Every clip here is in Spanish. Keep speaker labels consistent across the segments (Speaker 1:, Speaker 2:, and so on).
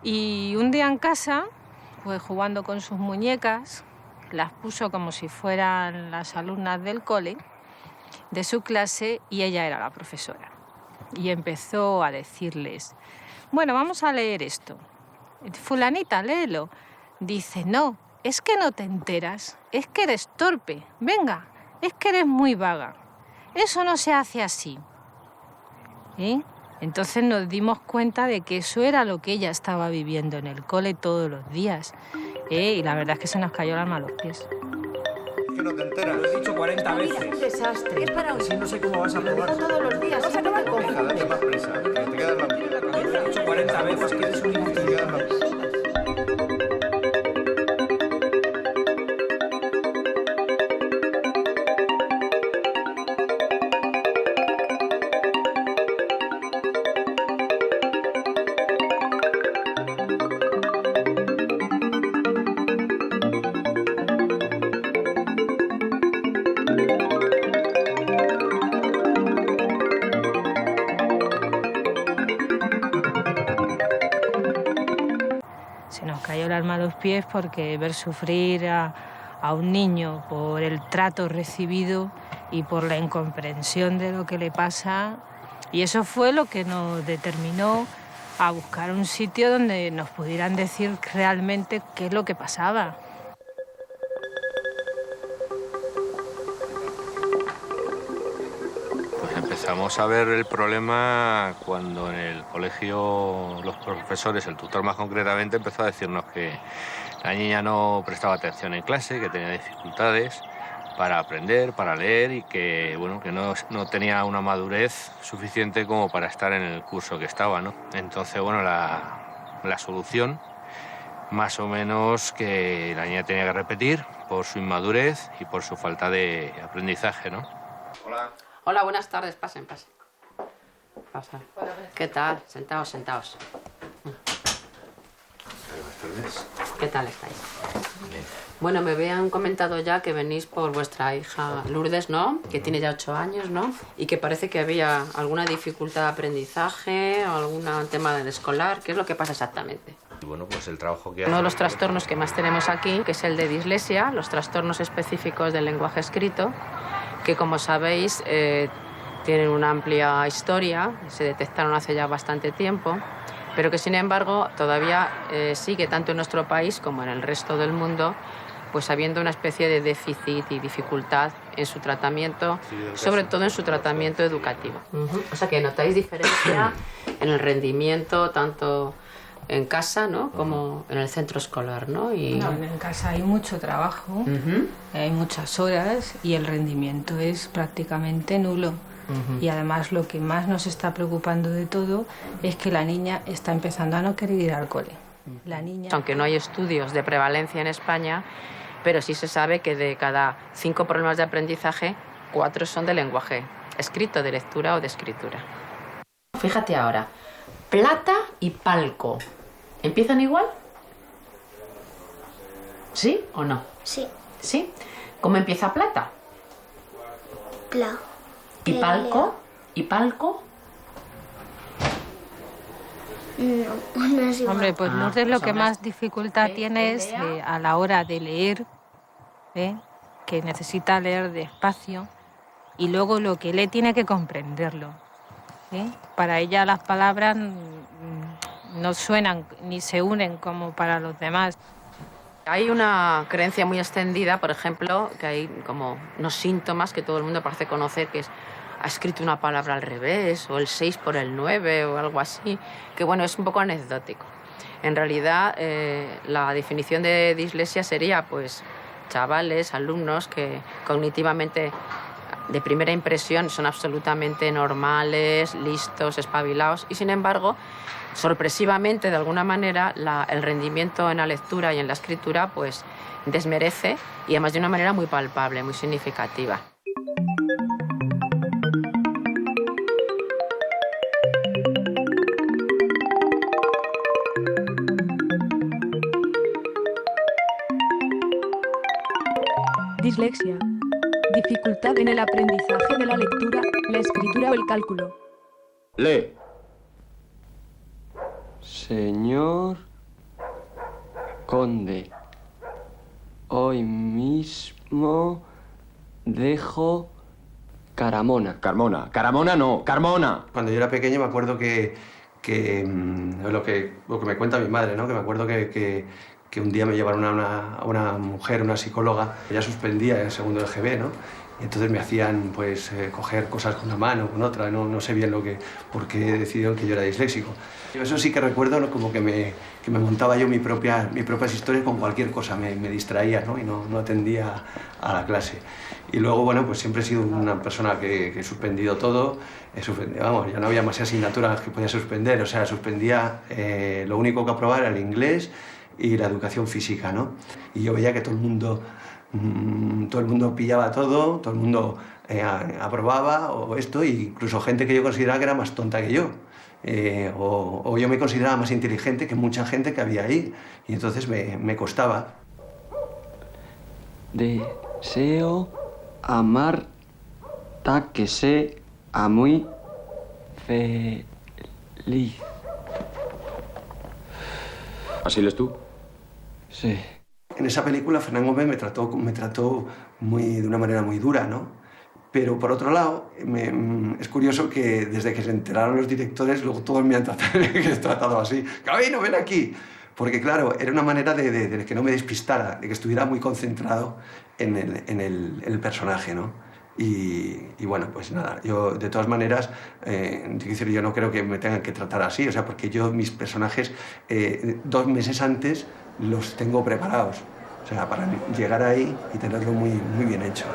Speaker 1: Y un día en casa, pues jugando con sus muñecas, las puso como si fueran las alumnas del cole, de su clase, y ella era la profesora. Y empezó a decirles, bueno, vamos a leer esto. Fulanita, léelo. Dice, no, es que no te enteras, es que eres torpe. Venga, es que eres muy vaga. Eso no se hace así. Entonces nos dimos cuenta de que eso era lo que ella estaba viviendo en el cole todos los días. Y la verdad es que se nos cayó el alma a los pies.
Speaker 2: Es que no te enteras.
Speaker 3: Lo he dicho 40 veces.
Speaker 4: Es un desastre. Es para
Speaker 3: Así no sé cómo vas a
Speaker 4: lo
Speaker 3: probar.
Speaker 4: digo todos los días.
Speaker 3: No sé
Speaker 4: No
Speaker 3: cómo
Speaker 4: me
Speaker 3: te
Speaker 2: Hija, date
Speaker 4: confundes.
Speaker 2: más prisa, que te quedas la
Speaker 3: Lo he dicho 40 veces que eres un
Speaker 2: te
Speaker 3: inútil.
Speaker 2: quedas la
Speaker 1: Se nos cayó el alma a los pies porque ver sufrir a un niño por el trato recibido y por la incomprensión de lo que le pasa. Y eso fue lo que nos determinó a buscar un sitio donde nos pudieran decir realmente qué es lo que pasaba.
Speaker 5: Pues empezamos a ver el problema cuando en el colegio los profesores, el tutor más concretamente, empezó a decirnos que la niña no prestaba atención en clase, que tenía dificultades para aprender, para leer y que, bueno, que no tenía una madurez suficiente como para estar en el curso que estaba, ¿no? Entonces, bueno, la solución, más o menos, que la niña tenía que repetir por su inmadurez y por su falta de aprendizaje, ¿no?
Speaker 2: Hola.
Speaker 6: Hola, buenas tardes. Pasen, pasen. Pasen. ¿Qué tal? Sentaos, sentaos.
Speaker 5: Buenas tardes.
Speaker 6: ¿Qué tal estáis?
Speaker 5: Bien.
Speaker 6: Bueno, me habían comentado ya que venís por vuestra hija Lourdes, ¿no? Que tiene ya 8 años, ¿no? Y que parece que había alguna dificultad de aprendizaje o algún tema del escolar. ¿Qué es lo que pasa exactamente?
Speaker 5: Y bueno, pues el trabajo que
Speaker 6: Uno de los trastornos que más tenemos aquí, que es el de dislexia, los trastornos específicos del lenguaje escrito, que como sabéis tienen una amplia historia, se detectaron hace ya bastante tiempo, pero que sin embargo todavía sigue tanto en nuestro país como en el resto del mundo, pues habiendo una especie de déficit y dificultad en su tratamiento, sobre todo en su tratamiento educativo. O sea que notáis diferencia en el rendimiento tanto en casa, ¿no?, como en el centro escolar, ¿no? Y...
Speaker 1: No, en casa hay mucho trabajo, hay muchas horas y el rendimiento es prácticamente nulo. Y además lo que más nos está preocupando de todo es que la niña está empezando a no querer ir al cole. La niña...
Speaker 6: Aunque no hay estudios de prevalencia en España, pero sí se sabe que de cada 5 problemas de aprendizaje, 4 son de lenguaje escrito, de lectura o de escritura. Fíjate ahora, plata y palco, ¿empiezan igual? ¿Sí o no?
Speaker 7: Sí,
Speaker 6: ¿Sí? ¿Cómo empieza plata?
Speaker 7: pla.
Speaker 6: ¿Y palco? ¿Y palco?
Speaker 7: No, no es igual.
Speaker 1: Hombre, pues
Speaker 6: Ah,
Speaker 1: Lourdes lo
Speaker 6: pues
Speaker 1: que
Speaker 6: ahora
Speaker 1: más dificultad
Speaker 6: ¿Qué?
Speaker 1: tiene es
Speaker 6: ¿Lea?
Speaker 1: a la hora de leer, que necesita leer despacio, y luego lo que lee tiene que comprenderlo. Para ella las palabras no suenan ni se unen como para los demás.
Speaker 6: Hay una creencia muy extendida, por ejemplo, que hay como unos síntomas que todo el mundo parece conocer, que es ha escrito una palabra al revés, o el 6 por el 9, o algo así, que bueno, es un poco anecdótico. En realidad, la definición de dislexia sería, pues, chavales, alumnos que cognitivamente, de primera impresión, son absolutamente normales, listos, espabilados, y sin embargo, sorpresivamente, de alguna manera, el rendimiento en la lectura y en la escritura, pues, desmerece, y además de una manera muy palpable, muy significativa.
Speaker 8: Dislexia. Dificultad en el aprendizaje de la lectura, la escritura o el cálculo.
Speaker 2: Lee.
Speaker 4: Señor conde, hoy mismo dejo Caramona.
Speaker 9: Carmona no, Carmona.
Speaker 10: Cuando yo era pequeño me acuerdo que lo que me cuenta mi madre, ¿no? Que me acuerdo que un día me llevaron a una mujer, una psicóloga, ella suspendía en segundo de GB, ¿no? Y entonces me hacían pues coger cosas con una mano, con otra, no sé bien por qué decidieron que yo era disléxico. Yo eso sí que recuerdo, ¿no? Como que me montaba yo mis propias historias con cualquier cosa, me distraía, ¿no? Y no atendía a la clase. Y luego, bueno, pues siempre he sido una persona que he suspendido todo, vamos, ya no había más asignaturas que podía suspender, o sea, suspendía, lo único que aprobaba era el inglés y la educación física, ¿no? Y yo veía que todo el mundo pillaba todo el mundo aprobaba o esto, e incluso gente que yo consideraba que era más tonta que yo. O yo me consideraba más inteligente que mucha gente que había ahí, y entonces me costaba.
Speaker 4: Deseo a Marta que sea muy feliz.
Speaker 9: ¿Así lees tú?
Speaker 4: Sí.
Speaker 10: En esa película Fernán Gómez me trató de una manera muy dura, ¿no? Pero por otro lado, es curioso que desde que se enteraron los directores, luego todos me han tratado así. ¡Gabino, ven aquí! Porque claro, era una manera de que no me despistara, de que estuviera muy concentrado en el personaje, ¿no? Y bueno, pues nada, yo de todas maneras, yo no creo que me tengan que tratar así, o sea, porque yo mis personajes 2 meses antes los tengo preparados, o sea, para llegar ahí y tenerlo muy bien hecho.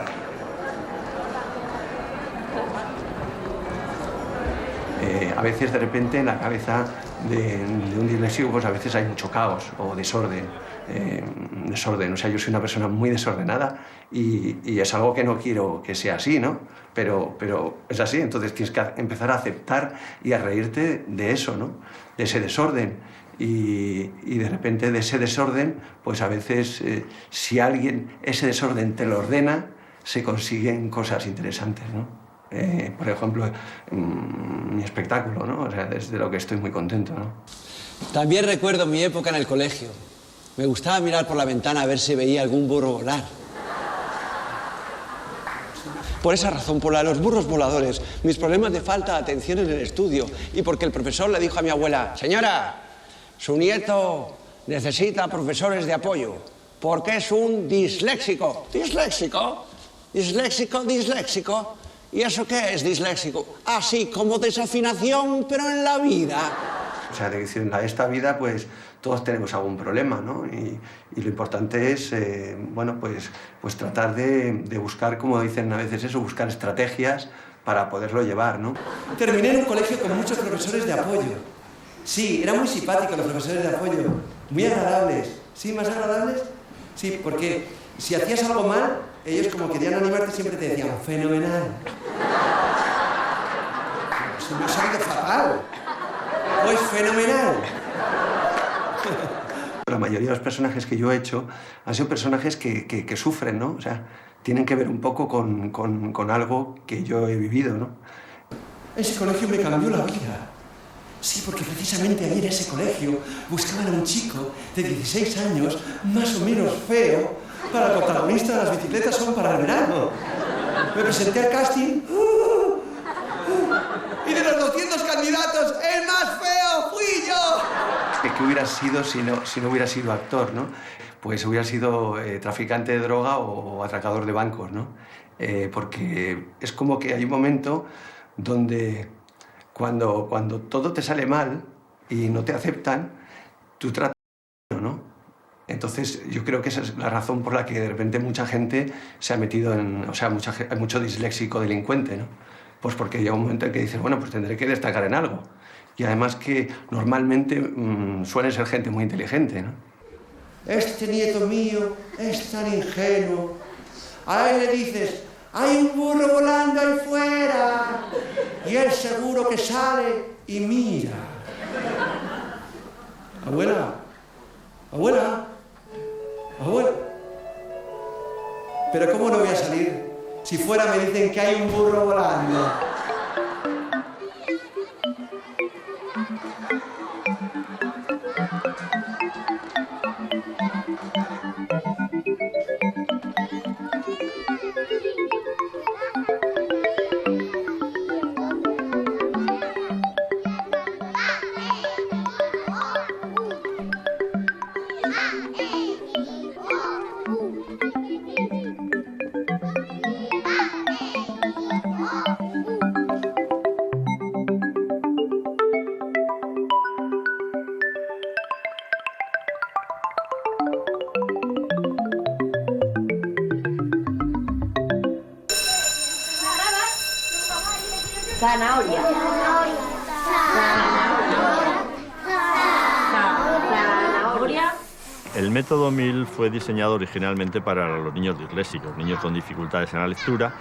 Speaker 10: A veces de repente en la cabeza de un disléxico pues a veces hay mucho caos o desorden, o sea, yo soy una persona muy desordenada y es algo que no quiero que sea así, ¿no? Pero es así, entonces tienes que empezar a aceptar y a reírte de eso, ¿no? De ese desorden. Y de repente de ese desorden, pues a veces si alguien ese desorden te lo ordena, se consiguen cosas interesantes, ¿no? Por ejemplo, mi espectáculo, ¿no? O sea, es de lo que estoy muy contento, ¿no?
Speaker 11: También recuerdo mi época en el colegio. Me gustaba mirar por la ventana a ver si veía algún burro volar. Por esa razón, por la de los burros voladores, mis problemas de falta de atención en el estudio y porque el profesor le dijo a mi abuela: señora, su nieto necesita profesores de apoyo porque es un disléxico. ¿Disléxico? ¿Disléxico? ¿Disléxico? ¿Y eso qué es disléxico? Así como desafinación, pero en la vida.
Speaker 10: O sea, en esta vida, pues, todos tenemos algún problema, ¿no? Y lo importante es, bueno, pues tratar de buscar, como dicen a veces eso, buscar estrategias para poderlo llevar, ¿no?
Speaker 12: Terminé en un colegio con muchos profesores de apoyo. Sí, eran muy simpáticos los profesores de apoyo, muy agradables. ¿Sí, más agradables? Sí, porque si hacías algo mal, ellos como querían animarte siempre te decían fenomenal. Se me ha salido fatal. Pues fenomenal.
Speaker 10: La mayoría de los personajes que yo he hecho han sido personajes que sufren, ¿no? O sea, tienen que ver un poco con algo que yo he vivido, ¿no?
Speaker 12: Ese colegio me cambió la vida. Sí, porque precisamente ahí en ese colegio buscaban a un chico de 16 años, más o menos feo, para el protagonista de Las bicicletas son para el verano. Me presenté al casting y de los 200 candidatos, el más feo fui yo.
Speaker 10: ¿Qué hubiera sido si no hubiera sido actor, ¿no? Pues hubiera sido traficante de droga o atracador de bancos, ¿no? Porque es como que hay un momento donde cuando todo te sale mal y no te aceptan, tú tratas, ¿no? Entonces, yo creo que esa es la razón por la que de repente mucha gente se ha metido en... O sea, hay mucho disléxico delincuente, ¿no? Pues porque llega un momento en que dices, bueno, pues tendré que destacar en algo. Y además que normalmente suelen ser gente muy inteligente, ¿no?
Speaker 12: Este nieto mío es tan ingenuo. A él le dices, hay un burro volando ahí fuera. Y él seguro que sale y mira. Abuela, abuela. Abuela. Pero ¿cómo no voy a salir? Si fuera me dicen que hay un burro volando.
Speaker 13: Zanahoria. Zanahoria.
Speaker 14: El método MIL fue diseñado originalmente para los niños disléxicos, niños con dificultades en la lectura,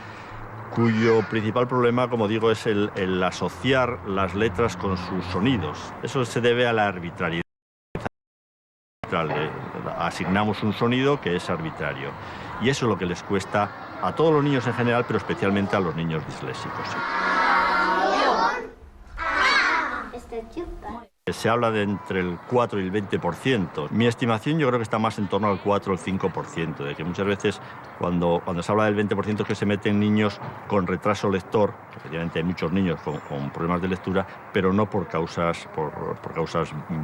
Speaker 14: cuyo principal problema, como digo, es el asociar las letras con sus sonidos. Eso se debe a la arbitrariedad. Asignamos un sonido que es arbitrario. Y eso es lo que les cuesta a todos los niños en general, pero especialmente a los niños disléxicos. Se habla de entre el 4 y el 20%. Mi estimación yo creo que está más en torno al 4 o el 5%, de que muchas veces cuando se habla del 20% es que se meten niños con retraso lector, efectivamente hay muchos niños con problemas de lectura, pero no por causas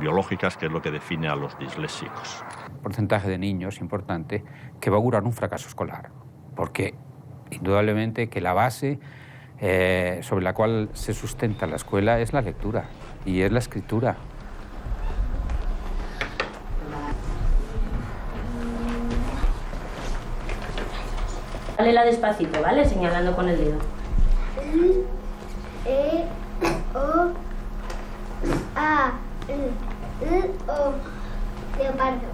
Speaker 14: biológicas, que es lo que define a los disléxicos.
Speaker 15: Porcentaje de niños importante que va a augurar un fracaso escolar, porque indudablemente que la base sobre la cual se sustenta la escuela es la lectura y es la escritura.
Speaker 13: Léela despacito, ¿vale? Señalando con el dedo.
Speaker 7: I, E, O, A, I, O. Leopardo.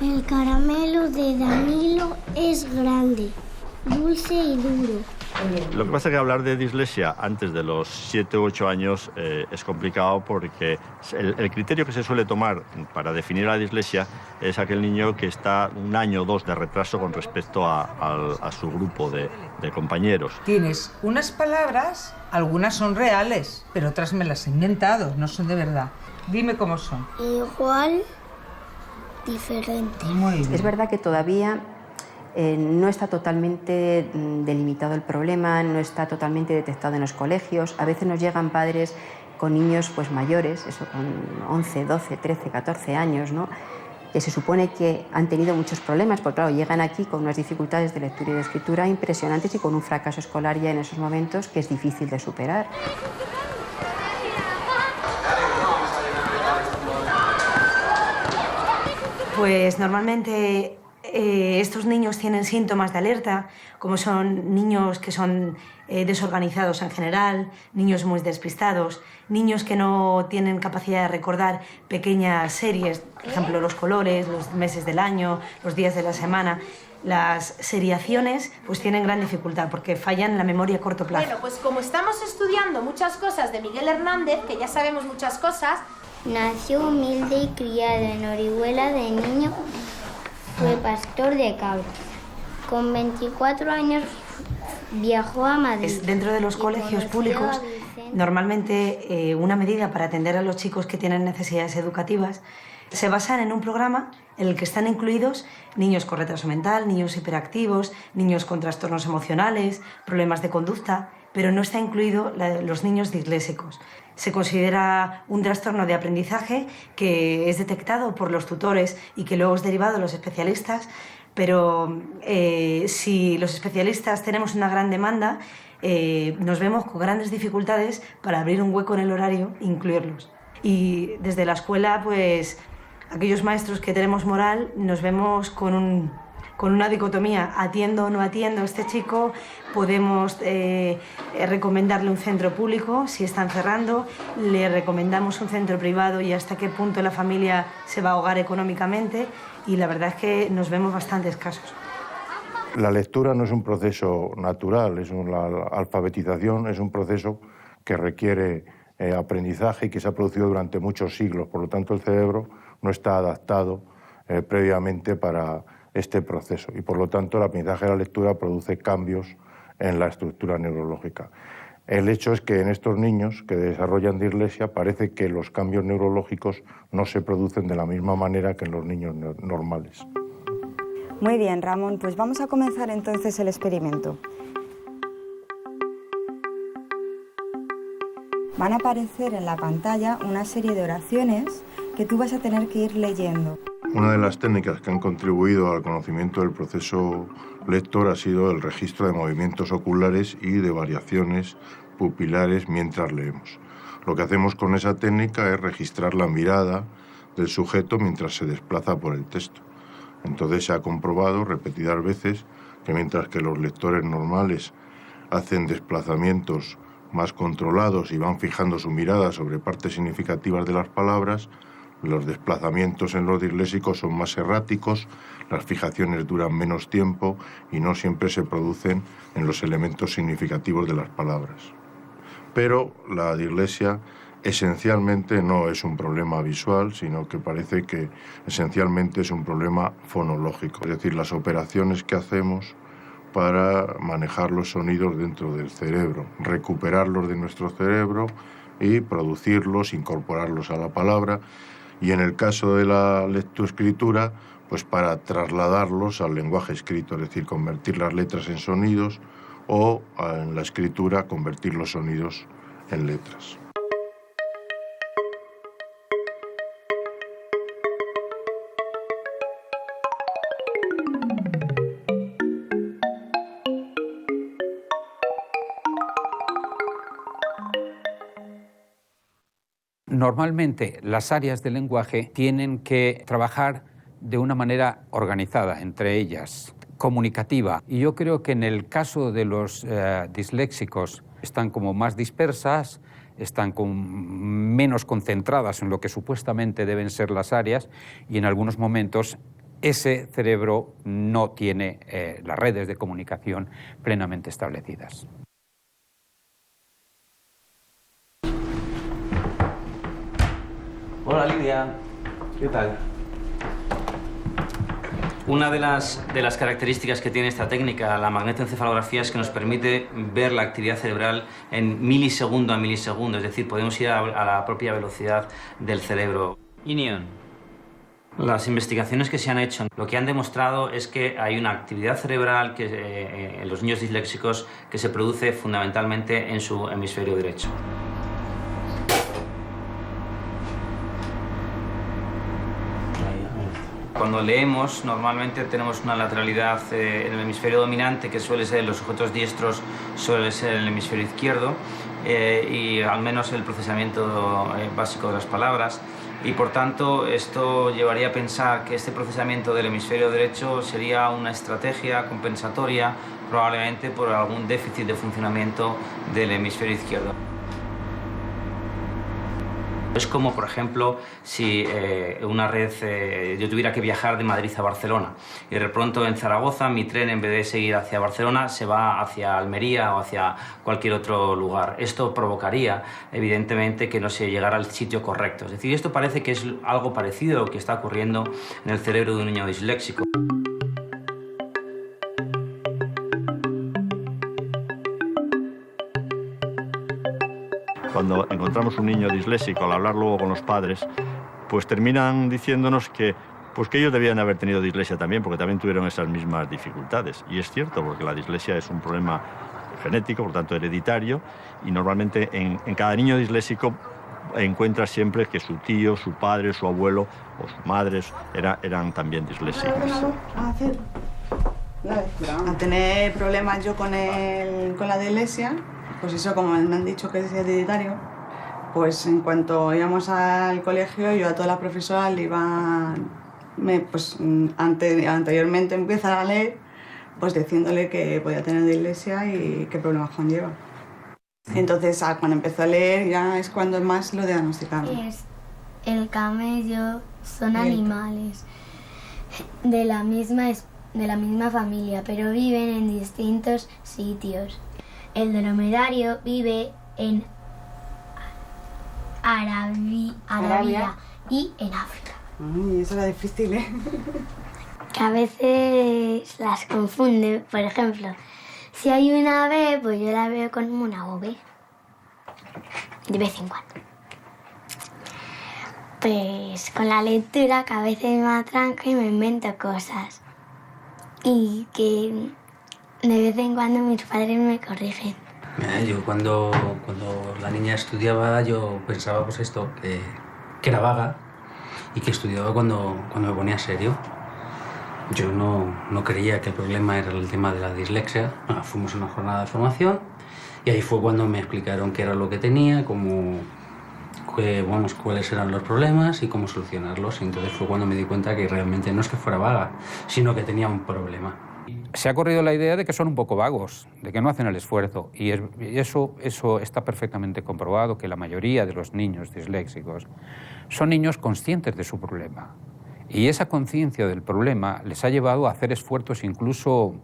Speaker 7: El caramelo de Danilo es grande, dulce y duro.
Speaker 14: Lo que pasa es que hablar de dislexia antes de los 7 u 8 años es complicado, porque el criterio que se suele tomar para definir la dislexia es aquel niño que está 1 año o 2 de retraso con respecto a su grupo de compañeros.
Speaker 16: Tienes unas palabras, algunas son reales, pero otras me las he inventado, no son de verdad. Dime cómo son.
Speaker 7: Igual, diferente.
Speaker 16: Muy bien.
Speaker 17: Es verdad que todavía no está totalmente delimitado el problema, no está totalmente detectado en los colegios. A veces nos llegan padres con niños pues mayores, eso con 11, 12, 13, 14 años, ¿no? Que se supone que han tenido muchos problemas, porque claro, llegan aquí con unas dificultades de lectura y de escritura impresionantes y con un fracaso escolar ya en esos momentos que es difícil de superar.
Speaker 18: Pues normalmente estos niños tienen síntomas de alerta, como son niños que son desorganizados en general, niños muy despistados, niños que no tienen capacidad de recordar pequeñas series, por ejemplo, los colores, los meses del año, los días de la semana. Las seriaciones pues tienen gran dificultad porque fallan en la memoria a corto plazo.
Speaker 19: Bueno, pues como estamos estudiando muchas cosas de Miguel Hernández, que ya sabemos muchas cosas...
Speaker 7: Nació humilde y criado en Orihuela de niño. Fue pastor de cabras. Con 24 años viajó a Madrid.
Speaker 18: Dentro de los colegios públicos, normalmente una medida para atender a los chicos que tienen necesidades educativas se basan en un programa en el que están incluidos niños con retraso mental, niños hiperactivos, niños con trastornos emocionales, problemas de conducta, pero no está incluido los niños disléxicos. Se considera un trastorno de aprendizaje que es detectado por los tutores y que luego es derivado a los especialistas, pero si los especialistas tenemos una gran demanda, nos vemos con grandes dificultades para abrir un hueco en el horario e incluirlos. Y desde la escuela, pues aquellos maestros que tenemos moral nos vemos con una dicotomía, atiendo o no atiendo a este chico, podemos recomendarle un centro público si están cerrando, le recomendamos un centro privado y hasta qué punto la familia se va a ahogar económicamente, y la verdad es que nos vemos bastante escasos.
Speaker 20: La lectura no es un proceso natural, la alfabetización es un proceso que requiere aprendizaje y que se ha producido durante muchos siglos, por lo tanto el cerebro no está adaptado previamente para este proceso y por lo tanto el aprendizaje de la lectura produce cambios en la estructura neurológica. El hecho es que en estos niños que desarrollan dislexia parece que los cambios neurológicos no se producen de la misma manera que en los niños normales.
Speaker 21: Muy bien, Ramón, pues vamos a comenzar entonces el experimento. Van a aparecer en la pantalla una serie de oraciones que tú vas a tener que ir leyendo.
Speaker 20: Una de las técnicas que han contribuido al conocimiento del proceso lector ha sido el registro de movimientos oculares y de variaciones pupilares mientras leemos. Lo que hacemos con esa técnica es registrar la mirada del sujeto mientras se desplaza por el texto. Entonces se ha comprobado repetidas veces que mientras que los lectores normales hacen desplazamientos más controlados y van fijando su mirada sobre partes significativas de las palabras, los desplazamientos en los disléxicos son más erráticos, las fijaciones duran menos tiempo y no siempre se producen en los elementos significativos de las palabras. Pero la dislexia esencialmente no es un problema visual, sino que parece que esencialmente es un problema fonológico, es decir, las operaciones que hacemos para manejar los sonidos dentro del cerebro, recuperarlos de nuestro cerebro y producirlos, incorporarlos a la palabra, y en el caso de la lectoescritura, pues para trasladarlos al lenguaje escrito, es decir, convertir las letras en sonidos o en la escritura convertir los sonidos en letras.
Speaker 15: Normalmente las áreas del lenguaje tienen que trabajar de una manera organizada entre ellas, comunicativa. Y yo creo que en el caso de los disléxicos están como más dispersas, están menos concentradas en lo que supuestamente deben ser las áreas y en algunos momentos ese cerebro no tiene las redes de comunicación plenamente establecidas.
Speaker 3: Hola Lidia, ¿qué tal? Una de las características que tiene esta técnica, la magnetoencefalografía, es que nos permite ver la actividad cerebral en milisegundo a milisegundo, es decir, podemos ir a la propia velocidad del cerebro. Inion. Las investigaciones que se han hecho, lo que han demostrado es que hay una actividad cerebral que, en los niños disléxicos que se produce fundamentalmente en su hemisferio derecho. Cuando leemos, normalmente tenemos una lateralidad en el hemisferio dominante, que suele ser en los sujetos diestros, suele ser en el hemisferio izquierdo, y al menos el procesamiento básico de las palabras. Y por tanto, esto llevaría a pensar que este procesamiento del hemisferio derecho sería una estrategia compensatoria, probablemente por algún déficit de funcionamiento del hemisferio izquierdo. Es como, por ejemplo, si una red, yo tuviera que viajar de Madrid a Barcelona y de pronto en Zaragoza mi tren, en vez de seguir hacia Barcelona, se va hacia Almería o hacia cualquier otro lugar. Esto provocaría, evidentemente, que no se llegara al sitio correcto. Es decir, esto parece que es algo parecido a lo que está ocurriendo en el cerebro de un niño disléxico.
Speaker 14: Cuando encontramos un niño disléxico, al hablar luego con los padres, pues terminan diciéndonos que ellos debían haber tenido dislexia también, porque también tuvieron esas mismas dificultades. Y es cierto, porque la dislexia es un problema genético, por tanto hereditario, y normalmente en cada niño disléxico encuentra siempre que su tío, su padre, su abuelo o sus madres eran también disléxicas.
Speaker 22: A tener problemas yo con la dislexia, pues eso, como me han dicho que es hereditario, pues en cuanto íbamos al colegio, yo a todas las profesoras le iba, anteriormente empezar a leer, pues diciéndole que podía tener dislexia y qué problemas conlleva. Entonces, cuando empezó a leer ya es cuando más lo diagnosticaron.
Speaker 7: El camello son animales de la misma familia, pero viven en distintos sitios. El dromedario vive en Arabia y en África.
Speaker 22: Ay, eso era difícil, ¿eh?
Speaker 7: Que a veces las confunde. Por ejemplo, si hay una B, pues yo la veo como una V. De vez en cuando. Pues con la lectura, que a veces me atranco y me invento cosas. Y que de vez en cuando mis padres me corrigen.
Speaker 3: Yo cuando la niña estudiaba, yo pensaba pues esto, que era vaga y que estudiaba cuando me ponía serio. Yo no creía que el problema era el tema de la dislexia. Fuimos a una jornada de formación y ahí fue cuando me explicaron qué era lo que tenía, cuáles eran los problemas y cómo solucionarlos. Y entonces fue cuando me di cuenta que realmente no es que fuera vaga, sino que tenía un problema.
Speaker 15: Se ha corrido la idea de que son un poco vagos, de que no hacen el esfuerzo. Y eso está perfectamente comprobado, que la mayoría de los niños disléxicos son niños conscientes de su problema. Y esa conciencia del problema les ha llevado a hacer esfuerzos incluso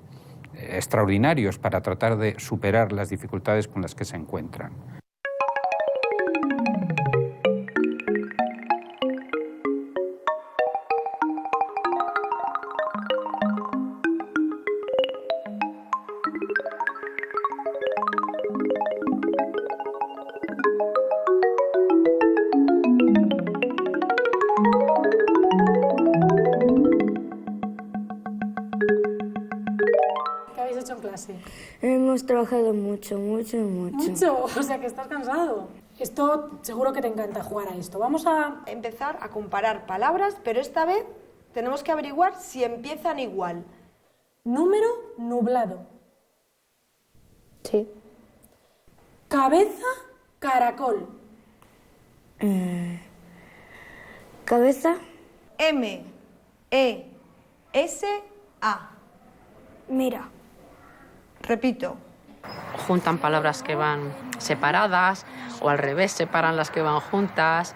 Speaker 15: extraordinarios para tratar de superar las dificultades con las que se encuentran.
Speaker 1: Hemos trabajado mucho.
Speaker 5: ¿Mucho? O sea que estás cansado. Esto seguro que te encanta jugar a esto. Vamos a
Speaker 23: empezar a comparar palabras, pero esta vez tenemos que averiguar si empiezan igual.
Speaker 5: Número nublado.
Speaker 1: Sí.
Speaker 5: Cabeza, caracol.
Speaker 1: Cabeza.
Speaker 23: M-E-S-A.
Speaker 1: Mira.
Speaker 23: Repito.
Speaker 6: Juntan palabras que van separadas o al revés separan las que van juntas.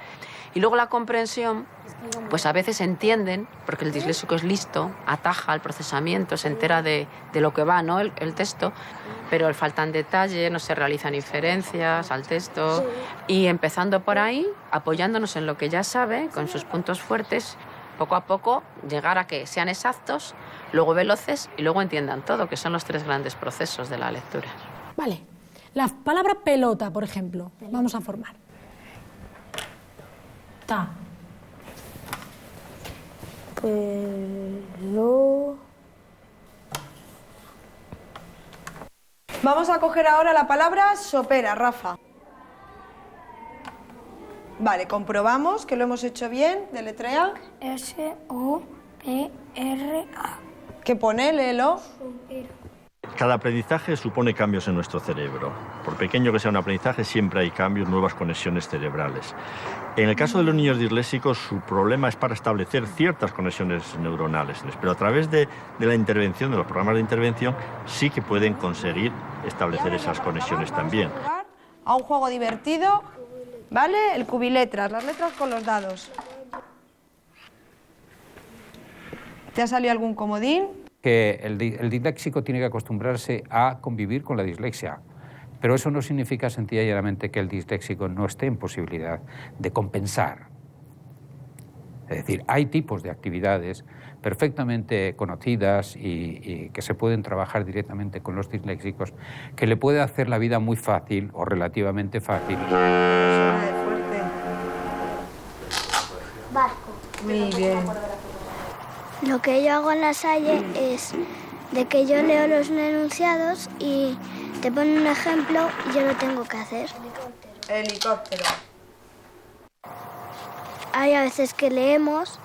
Speaker 6: Y luego la comprensión, pues a veces entienden, porque el disléxico es listo, ataja el procesamiento, se entera de lo que va, ¿no? el texto, pero le faltan detalles, no se realizan inferencias al texto. Y empezando por ahí, apoyándonos en lo que ya sabe, con sus puntos fuertes, poco a poco llegar a que sean exactos, luego veloces y luego entiendan todo, que son los 3 grandes procesos de la lectura.
Speaker 5: Vale. La palabra pelota, por ejemplo, vamos a formar. Ta.
Speaker 23: Vamos a coger ahora la palabra sopera, Rafa. Vale, comprobamos que lo hemos hecho bien. Deletrea.
Speaker 1: S-O-P-R-A.
Speaker 23: ¿Qué pone? Léelo.
Speaker 14: Cada aprendizaje supone cambios en nuestro cerebro. Por pequeño que sea un aprendizaje, siempre hay cambios, nuevas conexiones cerebrales. En el caso de los niños disléxicos, su problema es para establecer ciertas conexiones neuronales, pero a través de la intervención, de los programas de intervención, sí que pueden conseguir establecer esas conexiones también.
Speaker 23: A un juego divertido, ¿vale? El cubiletras, las letras con los dados. ¿Te ha salido algún comodín?
Speaker 15: Que el disléxico tiene que acostumbrarse a convivir con la dislexia. Pero eso no significa sencillamente que el disléxico no esté en posibilidad de compensar. Es decir, hay tipos de actividades perfectamente conocidas y que se pueden trabajar directamente con los disléxicos, que le puede hacer la vida muy fácil o relativamente fácil.
Speaker 7: Barco.
Speaker 23: Muy bien.
Speaker 7: Lo que yo hago en la Salle es de que yo leo los enunciados y te ponen un ejemplo y yo lo tengo que hacer.
Speaker 23: Helicóptero.
Speaker 7: Hay a veces que leemos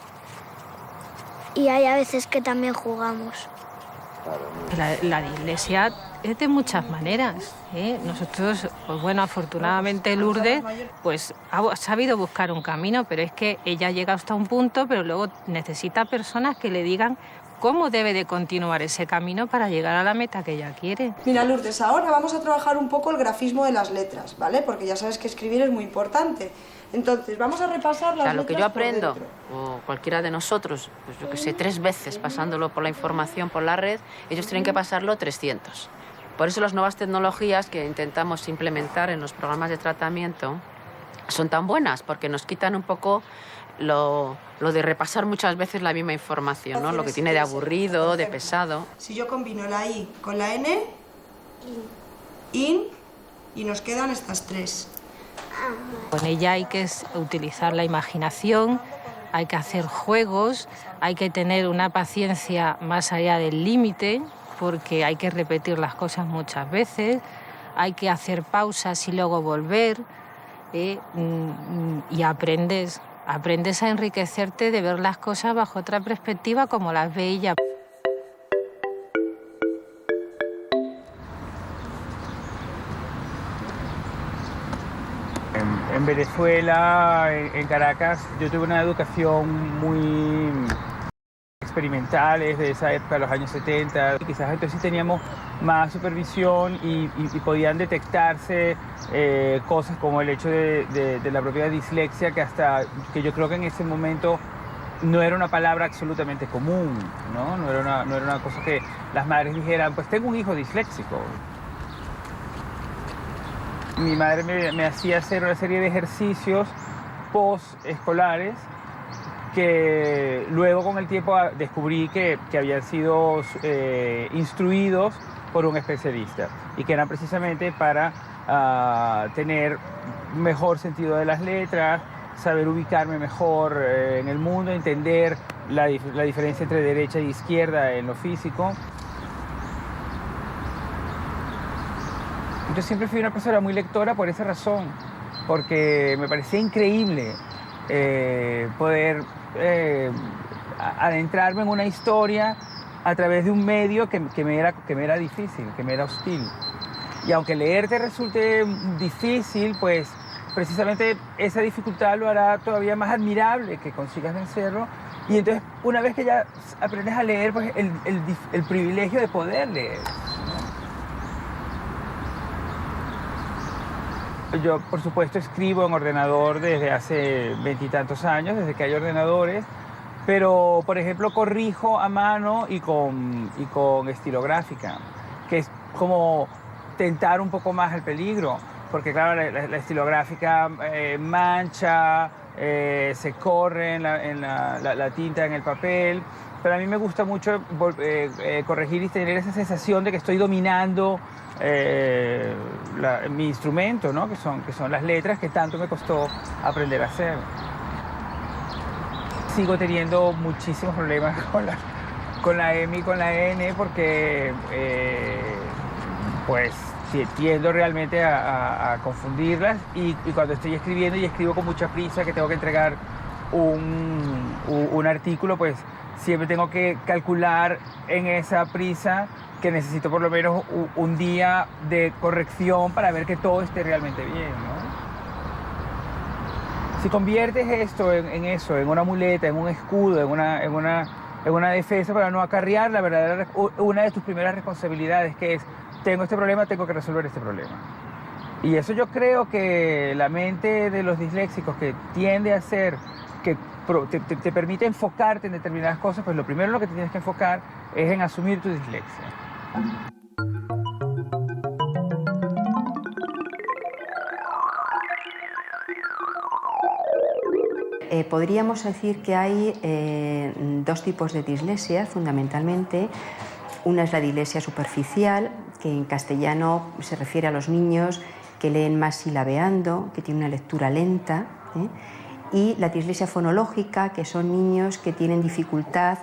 Speaker 7: y hay a veces que también jugamos.
Speaker 24: La dislexia es de muchas maneras, ¿eh? Nosotros, pues bueno, afortunadamente Lourdes pues ha sabido buscar un camino, pero es que ella llega hasta un punto, pero luego necesita personas que le digan cómo debe de continuar ese camino para llegar a la meta que ella quiere.
Speaker 23: Mira, Lourdes, ahora vamos a trabajar un poco el grafismo de las letras, ¿vale? Porque ya sabes que escribir es muy importante. Entonces, vamos a repasar las letras.
Speaker 6: Lo que yo aprendo, o cualquiera de nosotros, pues yo que sé, 3 veces pasándolo por la información, por la red, ellos tienen que pasarlo 300. Por eso las nuevas tecnologías que intentamos implementar en los programas de tratamiento son tan buenas, porque nos quitan un poco lo de repasar muchas veces la misma información, ¿no? Lo que tiene de aburrido, de pesado.
Speaker 23: Si yo combino la I con la N, in, y nos quedan estas 3.
Speaker 24: Con ella hay que utilizar la imaginación, hay que hacer juegos, hay que tener una paciencia más allá del límite, porque hay que repetir las cosas muchas veces, hay que hacer pausas y luego volver, y aprendes a enriquecerte de ver las cosas bajo otra perspectiva como las ve ella.
Speaker 25: En Venezuela, en Caracas, yo tuve una educación muy
Speaker 2: experimentales de esa época, los años 70. Quizás entonces sí teníamos más supervisión y podían detectarse cosas como el hecho de la propia dislexia, que yo creo que en ese momento no era una palabra absolutamente común, ¿no? No era una cosa que las madres dijeran, pues tengo un hijo disléxico. Mi madre me hacía hacer una serie de ejercicios post-escolares que luego con el tiempo descubrí que habían sido instruidos por un especialista y que eran precisamente para tener mejor sentido de las letras, saber ubicarme mejor en el mundo, entender la diferencia entre derecha e izquierda en lo físico. Yo siempre fui una persona muy lectora por esa razón, porque me parecía increíble poder adentrarme en una historia a través de un medio que me era difícil, que me era hostil. Y aunque leer te resulte difícil, pues precisamente esa dificultad lo hará todavía más admirable que consigas vencerlo. Y entonces, una vez que ya aprendes a leer, pues el privilegio de poder leer. Yo, por supuesto, escribo en ordenador desde hace 20 y tantos años, desde que hay ordenadores, pero, por ejemplo, corrijo a mano y con estilográfica, que es como tentar un poco más el peligro, porque, claro, la estilográfica mancha, se corre en la tinta en el papel, pero a mí me gusta mucho corregir y tener esa sensación de que estoy dominando mi instrumento, ¿no? que son las letras, que tanto me costó aprender a hacer. Sigo teniendo muchísimos problemas con la M y con la N porque pues tiendo realmente a confundirlas y cuando estoy escribiendo y escribo con mucha prisa que tengo que entregar un artículo, pues siempre tengo que calcular en esa prisa que necesito por lo menos un día de corrección para ver que todo esté realmente bien, ¿no? Si conviertes esto en eso, en una muleta, en un escudo, en una defensa para no acarrear la verdadera, una de tus primeras responsabilidades, que es, tengo este problema, tengo que resolver este problema. Y eso yo creo que la mente de los disléxicos, que tiende a hacer, que te permite enfocarte en determinadas cosas, pues lo primero en lo que te tienes que enfocar es en asumir tu dislexia.
Speaker 17: Podríamos decir que hay dos tipos de dislexia, fundamentalmente. Una es la dislexia superficial, que en castellano se refiere a los niños que leen más silabeando, que tienen una lectura lenta, y la dislexia fonológica, que son niños que tienen dificultad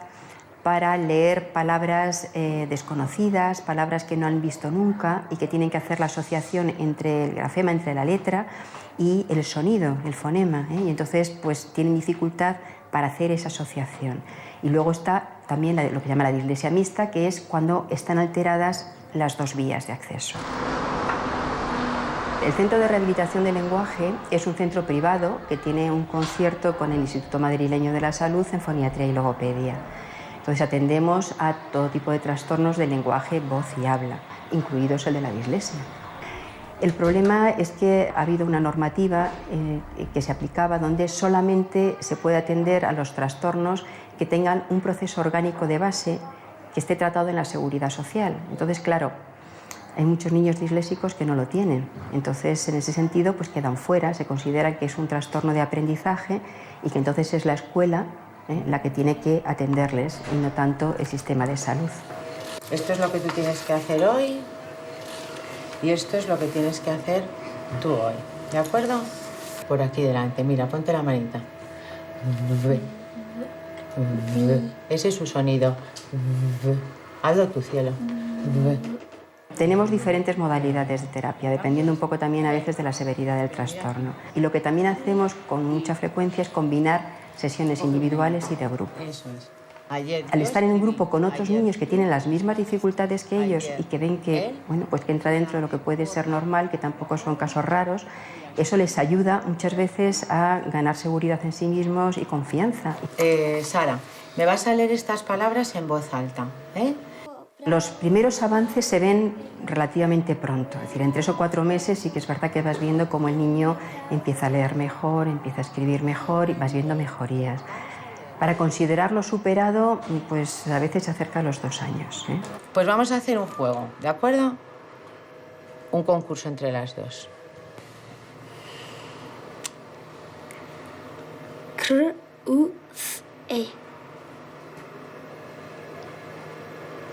Speaker 17: para leer palabras desconocidas, palabras que no han visto nunca y que tienen que hacer la asociación entre el grafema, entre la letra y el sonido, el fonema, y entonces pues tienen dificultad para hacer esa asociación. Y luego está también lo que llama la dislexia mixta, que es cuando están alteradas las dos vías de acceso. El Centro de Rehabilitación del Lenguaje es un centro privado que tiene un concierto con el Instituto Madrileño de la Salud en Foniatría y Logopedia. Entonces atendemos a todo tipo de trastornos del lenguaje, voz y habla, incluidos el de la dislexia. El problema es que ha habido una normativa que se aplicaba donde solamente se puede atender a los trastornos que tengan un proceso orgánico de base que esté tratado en la seguridad social. Entonces, claro, hay muchos niños disléxicos que no lo tienen. Entonces, en ese sentido, pues quedan fuera, se considera que es un trastorno de aprendizaje y que entonces es la escuela la que tiene que atenderles y no tanto el sistema de salud.
Speaker 4: Esto es lo que tú tienes que hacer hoy y esto es lo que tienes que hacer tú hoy, ¿de acuerdo? Por aquí delante, mira, ponte la manita. Ese es su sonido. Hazlo tu cielo.
Speaker 17: Tenemos diferentes modalidades de terapia, dependiendo un poco también a veces de la severidad del trastorno. Y lo que también hacemos con mucha frecuencia es combinar sesiones individuales y de grupo.
Speaker 4: Eso es.
Speaker 17: Al estar en un grupo con otros niños que tienen las mismas dificultades que ellos y que ven que, bueno, pues que entra dentro de lo que puede ser normal, que tampoco son casos raros, eso les ayuda muchas veces a ganar seguridad en sí mismos y confianza.
Speaker 4: Sara, Me vas a leer estas palabras en voz alta, ¿eh?
Speaker 17: Los primeros avances se ven relativamente pronto, es decir, en 3 o 4 meses sí que es verdad que vas viendo cómo el niño empieza a leer mejor, empieza a escribir mejor y vas viendo mejorías. Para considerarlo superado, pues a veces se acerca a los 2 años.
Speaker 4: Pues vamos a hacer un juego, ¿de acuerdo? Un concurso entre las dos.
Speaker 7: Cruce.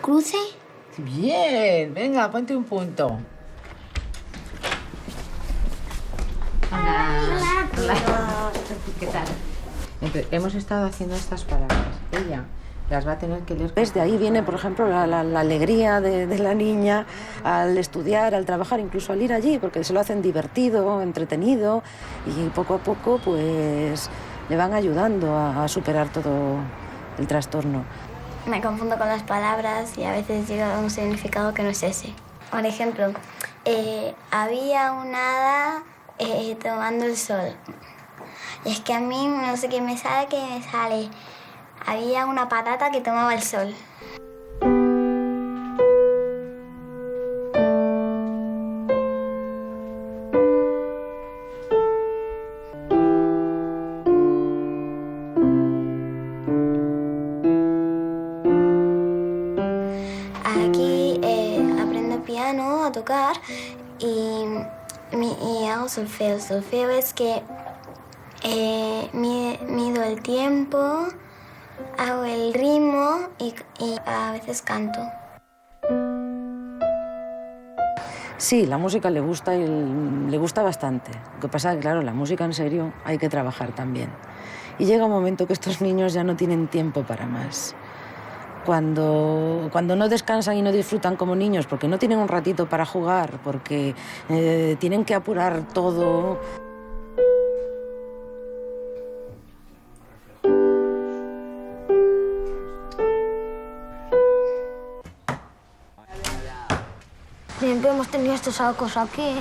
Speaker 7: ¿Cruce?
Speaker 4: Bien, venga, ponte un punto.
Speaker 17: Hola. ¿Qué tal?
Speaker 4: Entonces, hemos estado haciendo estas palabras. Ella las va a tener que leer.
Speaker 8: Desde ahí viene, por ejemplo, la alegría de la niña al estudiar, al trabajar, incluso al ir allí, porque se lo hacen divertido, entretenido, y poco a poco pues le van ayudando a superar todo el trastorno.
Speaker 7: Me confundo con las palabras y a veces llega a un significado que no es ese. Por ejemplo, había una hada tomando el sol. Y es que a mí no sé qué me sale. Había una patata que tomaba el sol. Aquí aprendo piano a tocar y hago solfeo. Solfeo es que mido el tiempo, hago el ritmo y a veces canto.
Speaker 8: Sí, la música le gusta y le gusta bastante. Lo que pasa es que, claro, la música en serio hay que trabajar también. Y llega un momento que estos niños ya no tienen tiempo para más. Cuando no descansan y no disfrutan como niños, porque no tienen un ratito para jugar, porque tienen que apurar todo.
Speaker 7: Siempre hemos tenido estos sacos aquí.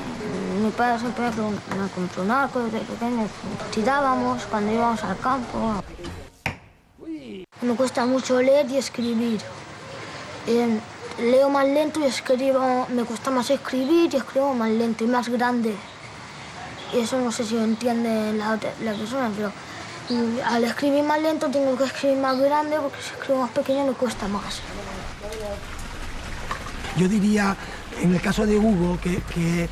Speaker 7: Mi padre siempre me compró un arco desde pequeño. Tirábamos cuando íbamos al campo. Me cuesta mucho leer y escribir. Leo más lento y escribo. Me cuesta más escribir y escribo más lento y más grande. Y eso no sé si lo entiende la persona, pero al escribir más lento tengo que escribir más grande porque si escribo más pequeño me cuesta más.
Speaker 9: Yo diría, en el caso de Hugo, que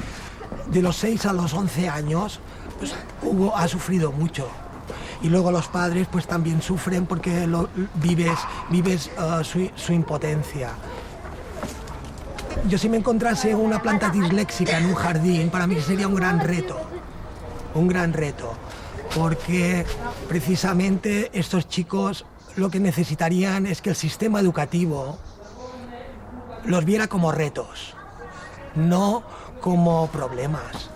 Speaker 9: de los 6 a los 11 años, pues, Hugo ha sufrido mucho. Y luego los padres pues también sufren porque vives su impotencia. Yo si me encontrase una planta disléxica en un jardín, para mí sería un gran reto, porque precisamente estos chicos lo que necesitarían es que el sistema educativo los viera como retos, no como problemas.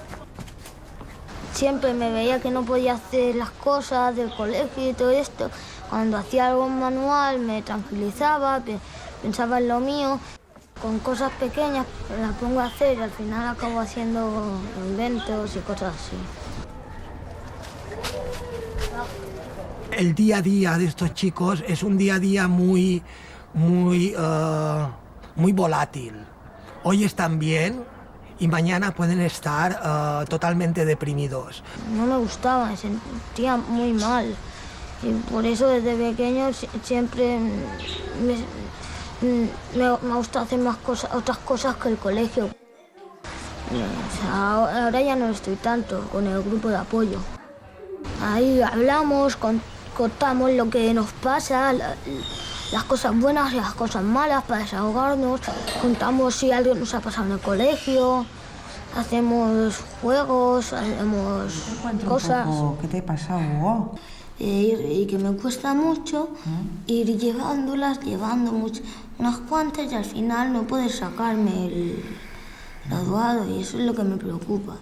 Speaker 7: Siempre me veía que no podía hacer las cosas del colegio y todo esto. Cuando hacía algo manual me tranquilizaba, pensaba en lo mío. Con cosas pequeñas las pongo a hacer y al final acabo haciendo inventos y cosas así.
Speaker 9: El día a día de estos chicos es un día a día muy volátil. Hoy están bien y mañana pueden estar totalmente deprimidos.
Speaker 7: No me gustaba, me sentía muy mal. Y por eso desde pequeño siempre me gusta hacer otras cosas que el colegio. O sea, ahora ya no estoy tanto con el grupo de apoyo. Ahí hablamos, contamos lo que nos pasa, las cosas buenas y las cosas malas para desahogarnos. Contamos si algo nos ha pasado en el colegio, hacemos juegos, hacemos cosas.
Speaker 16: ¿Qué te pasa, Hugo?
Speaker 7: Y que me cuesta mucho ir llevando unas cuantas y al final no poder sacarme el graduado y eso es lo que me preocupa.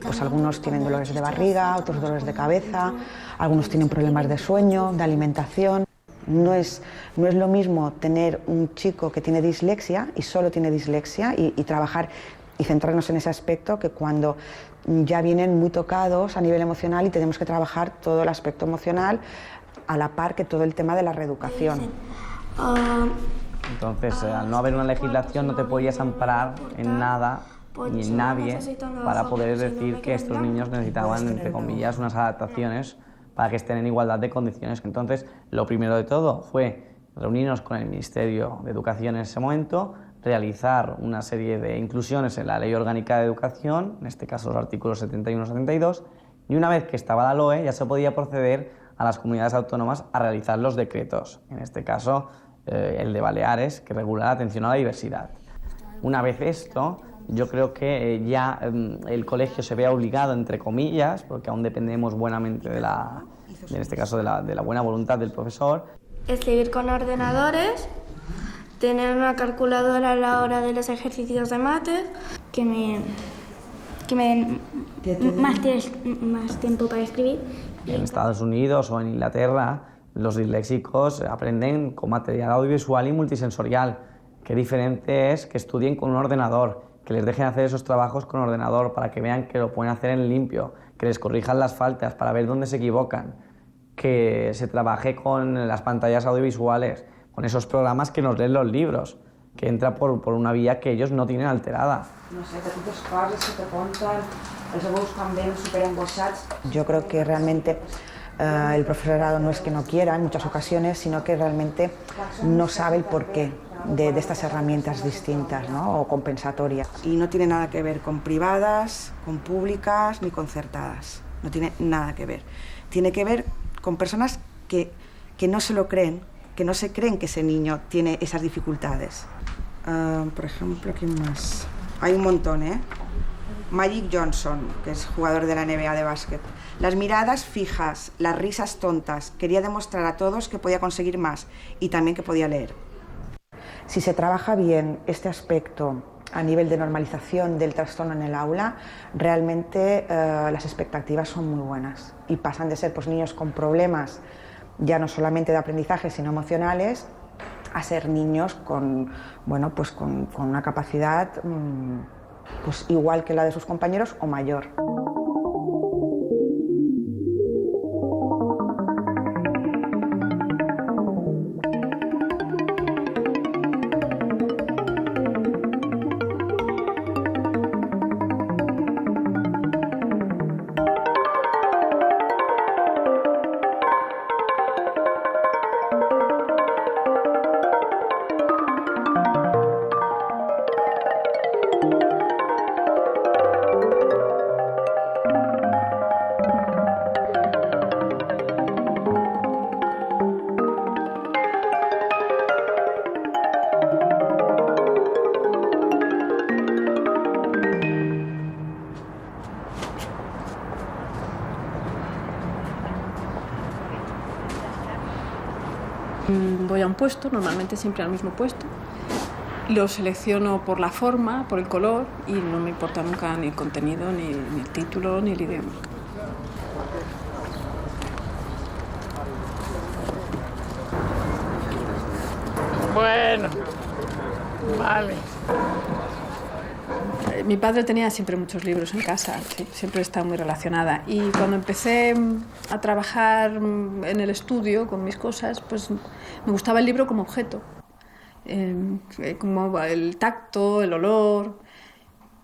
Speaker 10: Pues algunos tienen dolores de barriga, otros dolores de cabeza, algunos tienen problemas de sueño, de alimentación. No es lo mismo tener un chico que tiene dislexia y solo tiene dislexia y trabajar y centrarnos en ese aspecto que cuando ya vienen muy tocados a nivel emocional y tenemos que trabajar todo el aspecto emocional a la par que todo el tema de la reeducación.
Speaker 11: Entonces, al no haber una legislación no te podías amparar en nada ni en nadie para poder decir que estos niños necesitaban, entre comillas, unas adaptaciones para que estén en igualdad de condiciones. Entonces, lo primero de todo fue reunirnos con el Ministerio de Educación en ese momento, realizar una serie de inclusiones en la Ley Orgánica de Educación, en este caso los artículos 71 y 72, y una vez que estaba la LOE ya se podía proceder a las comunidades autónomas a realizar los decretos, en este caso el de Baleares, que regula la atención a la diversidad. Una vez esto, yo creo que ya el colegio se ve obligado, entre comillas, porque aún dependemos buenamente en este caso de la buena voluntad del profesor.
Speaker 1: Escribir con ordenadores, tener una calculadora a la hora de los ejercicios de mates, que me den más tiempo para escribir.
Speaker 11: En Estados Unidos o en Inglaterra, los disléxicos aprenden con material audiovisual y multisensorial. Qué diferente es que estudien con un ordenador, que les dejen hacer esos trabajos con ordenador para que vean que lo pueden hacer en limpio, que les corrijan las faltas para ver dónde se equivocan, que se trabaje con las pantallas audiovisuales, con esos programas que nos leen los libros, que entra por una vía que ellos no tienen alterada.
Speaker 10: No sé, petites coses que te conten, els adults quan ven superangoixats. Yo creo que realmente el profesorado no es que no quiera en muchas ocasiones, sino que realmente no sabe el porqué de estas herramientas distintas, ¿no? O compensatorias.
Speaker 22: Y no tiene nada que ver con privadas, con públicas ni concertadas. No tiene nada que ver. Tiene que ver con personas que no se lo creen, que no se creen que ese niño tiene esas dificultades. Por ejemplo, ¿quién más? Hay un montón, ¿eh? Magic Johnson, que es jugador de la NBA de básquet. Las miradas fijas, las risas tontas. Quería demostrar a todos que podía conseguir más y también que podía leer.
Speaker 10: Si se trabaja bien este aspecto a nivel de normalización del trastorno en el aula, realmente las expectativas son muy buenas y pasan de ser pues, niños con problemas ya no solamente de aprendizaje sino emocionales a ser niños con, bueno, pues con una capacidad pues igual que la de sus compañeros o mayor.
Speaker 12: Voy a un puesto, normalmente siempre al mismo puesto. Lo selecciono por la forma, por el color y no me importa nunca ni el contenido, ni el título, ni el idioma.
Speaker 13: Bueno, vale.
Speaker 12: Mi padre tenía siempre muchos libros en casa, sí, siempre estaba muy relacionada. Y cuando empecé a trabajar en el estudio con mis cosas, pues me gustaba el libro como objeto, como el tacto, el olor.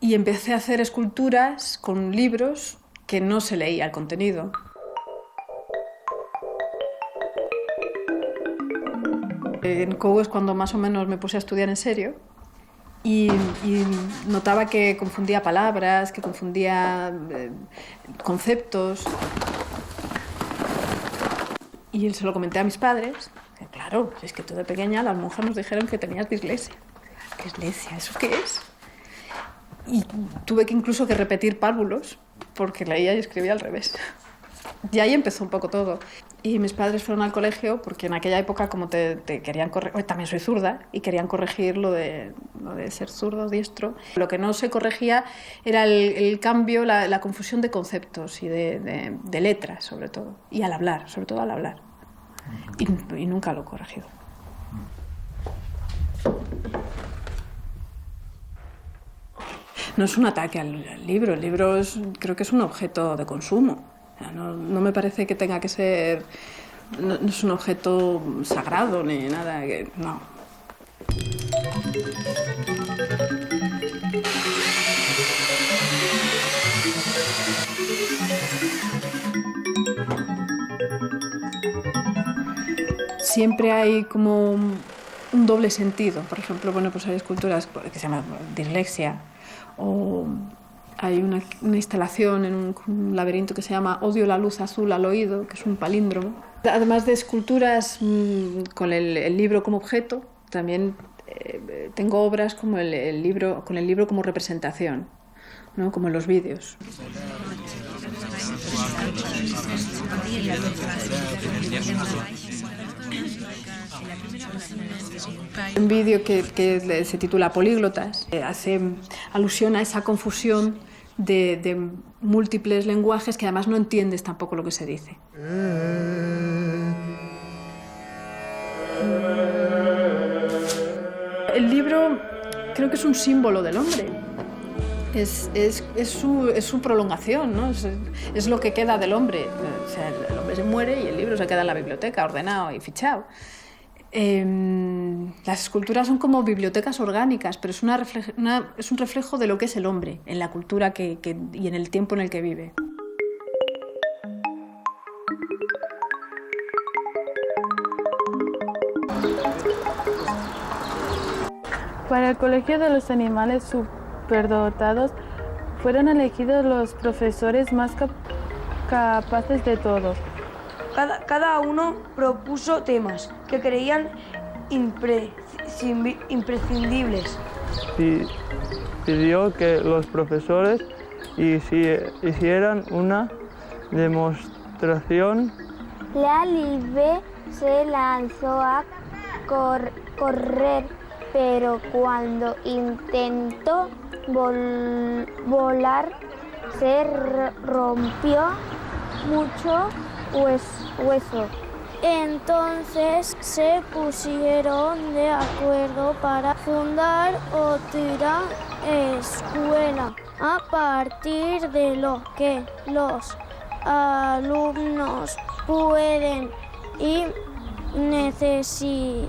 Speaker 12: Y empecé a hacer esculturas con libros que no se leía el contenido. En COU es cuando más o menos me puse a estudiar en serio. Y notaba que confundía palabras, que confundía conceptos. Y se lo comenté a mis padres. Que, claro, es que tú de pequeña las monjas nos dijeron que tenías dislexia. ¿Qué es dislexia? ¿Eso qué es? Y tuve que incluso que repetir párvulos porque leía y escribía al revés. Y ahí empezó un poco todo. Y mis padres fueron al colegio porque en aquella época como te querían corregir, también soy zurda, y querían corregir lo de ser zurdo, diestro. Lo que no se corregía era el cambio, la confusión de conceptos y de letras sobre todo, y al hablar, sobre todo al hablar. Y nunca lo he corregido. No es un ataque al libro, el libro creo que es un objeto de consumo. No me parece que tenga que ser no es un objeto sagrado ni nada, no. Siempre hay como un doble sentido. Por ejemplo, bueno, pues hay esculturas que se llaman dislexia, o hay una instalación en un laberinto que se llama Odio la luz azul al oído, que es un palíndromo. Además de esculturas con el libro como objeto, también tengo obras como con el libro como representación, ¿no? Como en los vídeos. Un vídeo que se titula Políglotas hace alusión a esa confusión de múltiples lenguajes que además no entiendes tampoco lo que se dice. El libro creo que es un símbolo del hombre. Es su prolongación, ¿no? Es lo que queda del hombre. O sea, el hombre se muere y el libro se queda en la biblioteca, ordenado y fichado. Las esculturas son como bibliotecas orgánicas, pero es un reflejo de lo que es el hombre en la cultura y en el tiempo en el que vive.
Speaker 18: Para el Colegio de los Animales Superdotados fueron elegidos los profesores más capaces de todos.
Speaker 19: Cada uno propuso temas que creían imprescindibles.
Speaker 20: Pidió que los profesores hicieran una demostración.
Speaker 7: La Libe se lanzó a correr, pero cuando intentó volar se rompió mucho hueso. Entonces se pusieron de acuerdo para fundar otra escuela a partir de lo que los alumnos pueden y necesitan.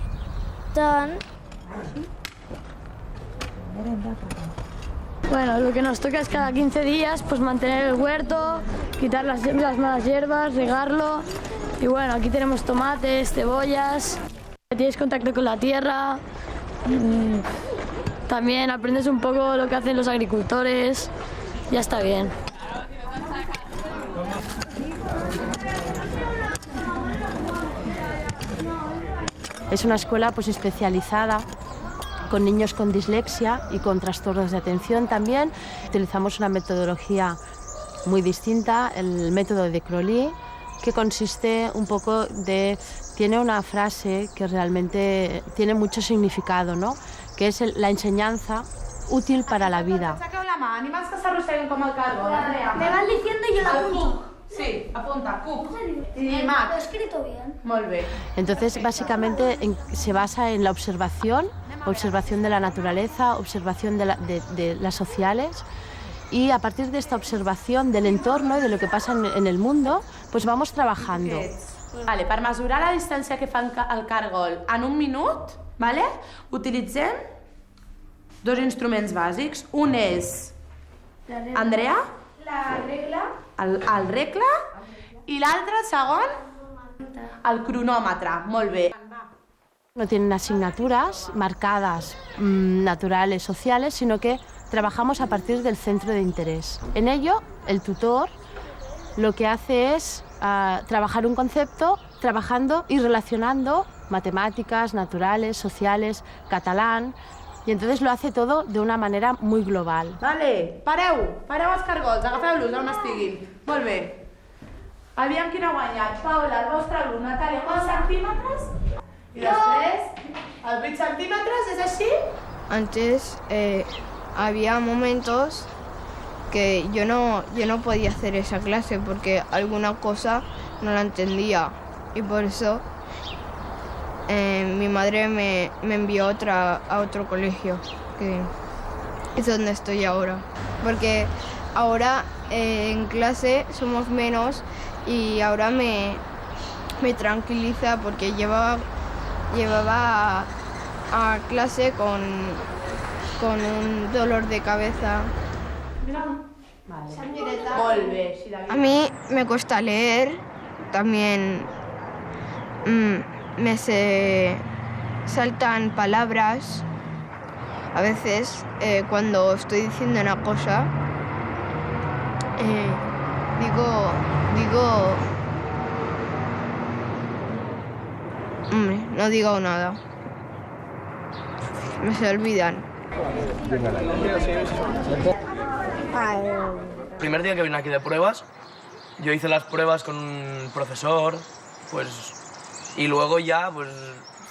Speaker 18: Bueno, lo que nos toca es cada 15 días pues mantener el huerto, quitar las malas hierbas, regarlo. Y bueno, aquí tenemos tomates, cebollas, tienes contacto con la tierra, también aprendes un poco lo que hacen los agricultores, ya está bien.
Speaker 21: Es una escuela pues especializada con niños con dislexia y con trastornos de atención también. Utilizamos una metodología muy distinta, el método de Crowley, que consiste un poco tiene una frase que realmente tiene mucho significado, ¿no? Que es la enseñanza útil para la vida.
Speaker 25: Saqueu la mà, animals que s'arrosseguen com el carbó, Andrea.
Speaker 23: Me vas diciendo y yo la apunto.
Speaker 25: Sí, apunta, cuc. Y Mac.
Speaker 23: Lo he escrito bien.
Speaker 25: Molt bé.
Speaker 21: Entonces, básicamente se basa en la observación de la naturaleza, observación de las sociales, y a partir de esta observación del entorno y de lo que pasa en el mundo, pues vamos trabajando.
Speaker 25: Vale, per mesurar la distància que fa el càrgol en un minut, vale, utilitzem dos instruments bàsics. Un és, Andrea,
Speaker 23: La regla.
Speaker 25: el regle, i l'altre, segon, el cronòmetre. Molt bé.
Speaker 21: No tienen asignaturas marcadas, naturales, sociales, sino que trabajamos a partir del centro de interés. En ello, el tutor lo que hace es trabajar un concepto, trabajando y relacionando matemáticas, naturales, sociales, catalán, y entonces lo hace todo de una manera muy global.
Speaker 25: Vale, pareu els cargols, agafeu-los on estiguin. Molt bé. Aviam quin ha guanyat. Paula, el vostre alumne, Natàlia, quants centímetres? I després, els 8 centímetres, és així?
Speaker 26: Antes había momentos que yo no podía hacer esa clase porque alguna cosa no la entendía y por eso mi madre me envió a otro colegio, que es donde estoy ahora. Porque ahora en clase somos menos y ahora me me tranquiliza porque llevaba a clase con un dolor de cabeza. A mí me cuesta leer, también me se saltan palabras. A veces cuando estoy diciendo una cosa, no digo nada. Me se olvidan.
Speaker 3: El primer día que vine aquí de pruebas, yo hice las pruebas con un profesor, pues, y luego ya pues,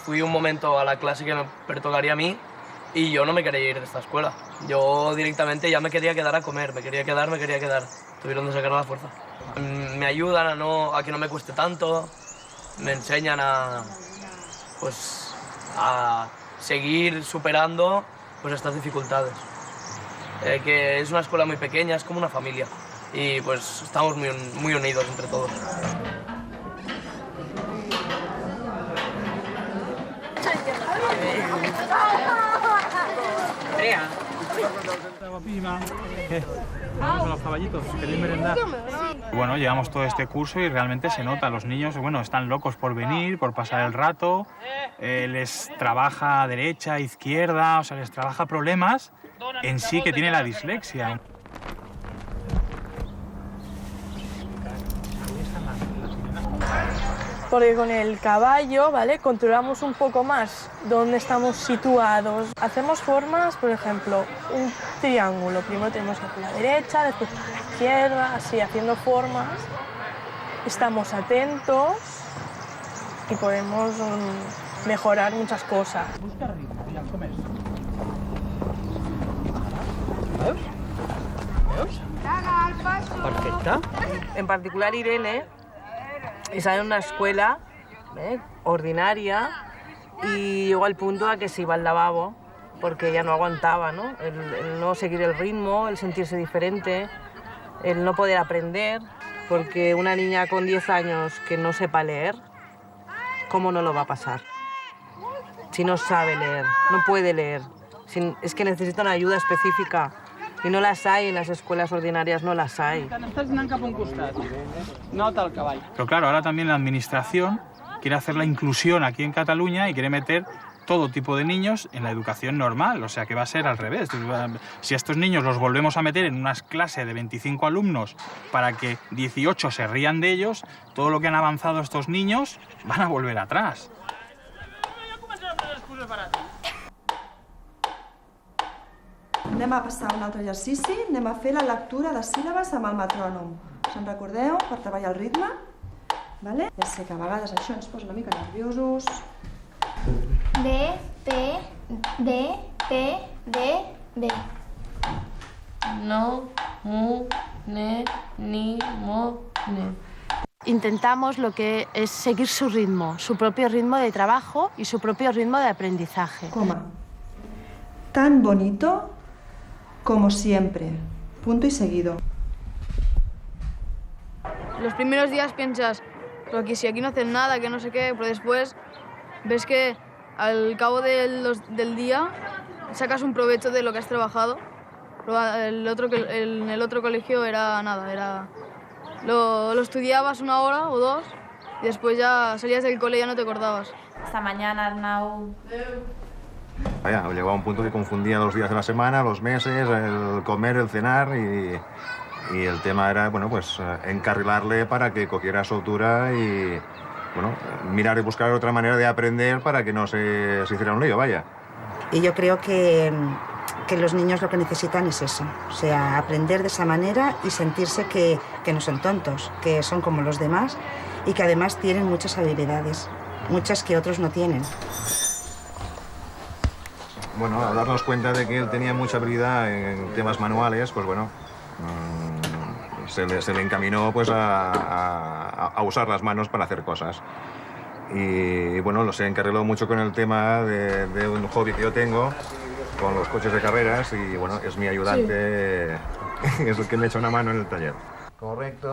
Speaker 3: fui un momento a la clase que me pertocaría a mí y yo no me quería ir de esta escuela. Yo directamente ya me quería quedar a comer, me quería quedar. Tuvieron de sacar la fuerza. Me ayudan a que no me cueste tanto, me enseñan a seguir superando pues, estas dificultades. Que es una escuela muy pequeña, es como una familia y pues estamos muy unidos entre todos.
Speaker 2: ¿Qué? ¿Vamos con los caballitos? ¿Queréis merendar? Bueno, llevamos todo este curso y realmente se nota. Los niños, bueno, están locos por venir, por pasar el rato. Les trabaja derecha, izquierda, o sea, les trabaja problemas en sí que tiene la dislexia.
Speaker 19: Porque con el caballo, ¿vale? Controlamos un poco más dónde estamos situados. Hacemos formas, por ejemplo, un triángulo. Primero tenemos que hacer la derecha, después la izquierda, así haciendo formas. Estamos atentos y podemos mejorar muchas cosas.
Speaker 2: Busca ritmo, ya comes. ¿Veus? Perfecte.
Speaker 19: En particular Irene está en una escuela ordinaria y llegó al punto a que se iba al lavabo porque ya no aguantaba, ¿no? El no seguir el ritmo, el sentirse diferente, el no poder aprender, porque una niña con 10 años que no sepa leer, ¿cómo no lo va a pasar? Si no sabe leer, no puede leer, es que necesita una ayuda específica. Y no las hay en las escuelas ordinarias, no las hay.
Speaker 2: Pero claro, ahora también la administración quiere hacer la inclusión aquí en Cataluña y quiere meter todo tipo de niños en la educación normal, o sea que va a ser al revés. Si a estos niños los volvemos a meter en unas clases de 25 alumnos para que 18 se rían de ellos, todo lo que han avanzado estos niños van a volver atrás.
Speaker 23: Anem a passar un altre exercici, anem a fer la lectura de síl·labes amb el metrònom. Se'n recordeu? Per treballar el ritme. Vale? Ja sé que a vegades això ens posa una mica nerviosos.
Speaker 1: D, P, D, P, D, D.
Speaker 21: No, mu, ne, ni, mo, ne. Intentamos lo que es seguir su ritmo, su propio ritmo de trabajo y su propio ritmo de aprendizaje.
Speaker 23: Coma. Tan bonito como siempre. Punto y seguido.
Speaker 26: Los primeros días piensas, pero si aquí no hacen nada, que no sé qué, pero después ves que al cabo del día sacas un provecho de lo que has trabajado. En el otro colegio era nada, lo estudiabas una hora o dos y después ya salías del cole y ya no te acordabas.
Speaker 5: Hasta mañana, Arnau.
Speaker 6: Vaya, llegó a un punto que confundía los días de la semana, los meses, el comer, el cenar y el tema era, bueno, pues encarrilarle para que cogiera soltura y, bueno, mirar y buscar otra manera de aprender para que no se hiciera un lío, vaya.
Speaker 10: Y yo creo que los niños lo que necesitan es eso, o sea, aprender de esa manera y sentirse que no son tontos, que son como los demás y que además tienen muchas habilidades, muchas que otros no tienen.
Speaker 6: Bueno, al darnos cuenta de que él tenía mucha habilidad en temas manuales, pues bueno, se le encaminó pues a usar las manos para hacer cosas. Y bueno, se encarriló mucho con el tema de un hobby que yo tengo, con los coches de carreras, y bueno, es mi ayudante, sí. Es el que me echa una mano en el taller. Correcto.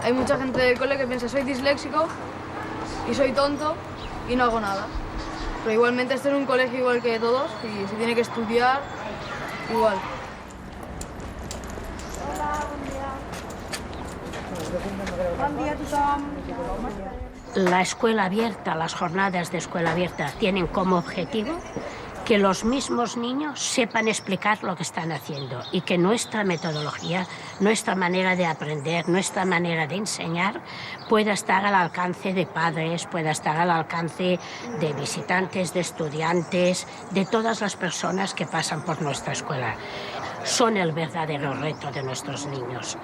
Speaker 26: Hay mucha gente del cole que piensa soy disléxico y soy tonto y no hago nada. Pero igualmente este es un colegio igual que todos y se tiene que estudiar igual.
Speaker 4: Buen día a tothom. La escuela abierta, las jornadas de escuela abierta tienen como objetivo que los mismos niños sepan explicar lo que están haciendo y que nuestra metodología, nuestra manera de aprender, nuestra manera de enseñar pueda estar al alcance de padres, pueda estar al alcance de visitantes, de estudiantes, de todas las personas que pasan por nuestra escuela. Son el verdadero reto de nuestros niños.